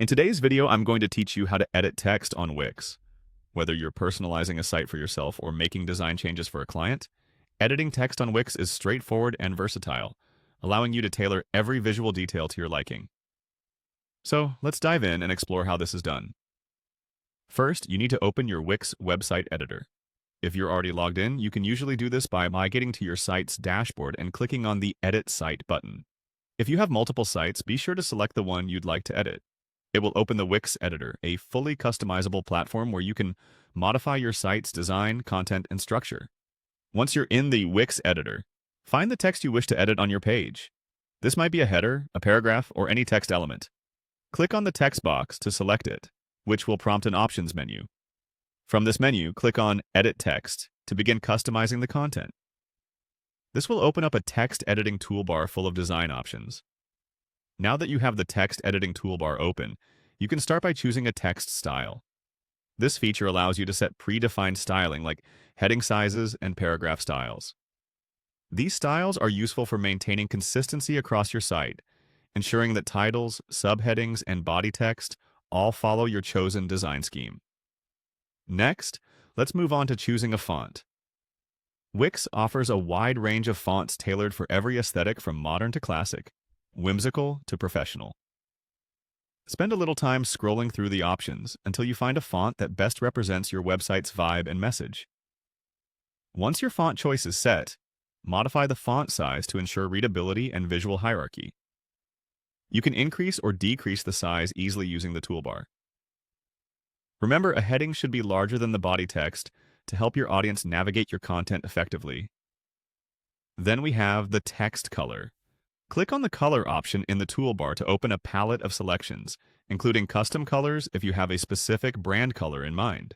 In today's video, I'm going to teach you how to edit text on Wix. Whether you're personalizing a site for yourself or making design changes for a client, editing text on Wix is straightforward and versatile, allowing you to tailor every visual detail to your liking. So let's dive in and explore how this is done. First, you need to open your Wix website editor. If you're already logged in, you can usually do this by migrating to your site's dashboard and clicking on the Edit Site button. If you have multiple sites, be sure to select the one you'd like to edit. It will open the Wix editor, a fully customizable platform where you can modify your site's design, content, and structure. Once you're in the Wix editor, find the text you wish to edit on your page. This might be a header, a paragraph, or any text element. Click on the text box to select it, which will prompt an options menu. From this menu, click on Edit Text to begin customizing the content. This will open up a text editing toolbar full of design options. Now that you have the text editing toolbar open, you can start by choosing a text style. This feature allows you to set predefined styling like heading sizes and paragraph styles. These styles are useful for maintaining consistency across your site, ensuring that titles, subheadings, and body text all follow your chosen design scheme. Next, let's move on to choosing a font. Wix offers a wide range of fonts tailored for every aesthetic from modern to classic, whimsical to professional. Spend a little time scrolling through the options until you find a font that best represents your website's vibe and message. Once your font choice is set, modify the font size to ensure readability and visual hierarchy. You can increase or decrease the size easily using the toolbar. Remember, a heading should be larger than the body text to help your audience navigate your content effectively. Then we have the text color. Click on the color option in the toolbar to open a palette of selections, including custom colors if you have a specific brand color in mind.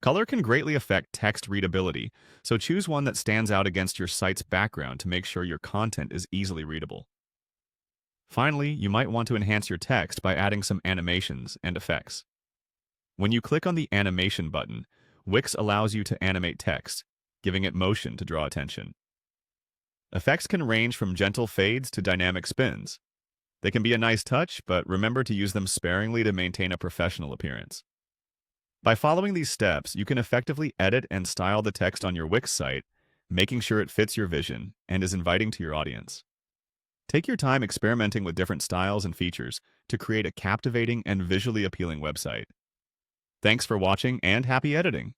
Color can greatly affect text readability, so choose one that stands out against your site's background to make sure your content is easily readable. Finally, you might want to enhance your text by adding some animations and effects. When you click on the Animation button, Wix allows you to animate text, giving it motion to draw attention. Effects can range from gentle fades to dynamic spins. They can be a nice touch, but remember to use them sparingly to maintain a professional appearance. By following these steps, you can effectively edit and style the text on your Wix site, making sure it fits your vision and is inviting to your audience. Take your time experimenting with different styles and features to create a captivating and visually appealing website. Thanks for watching and happy editing!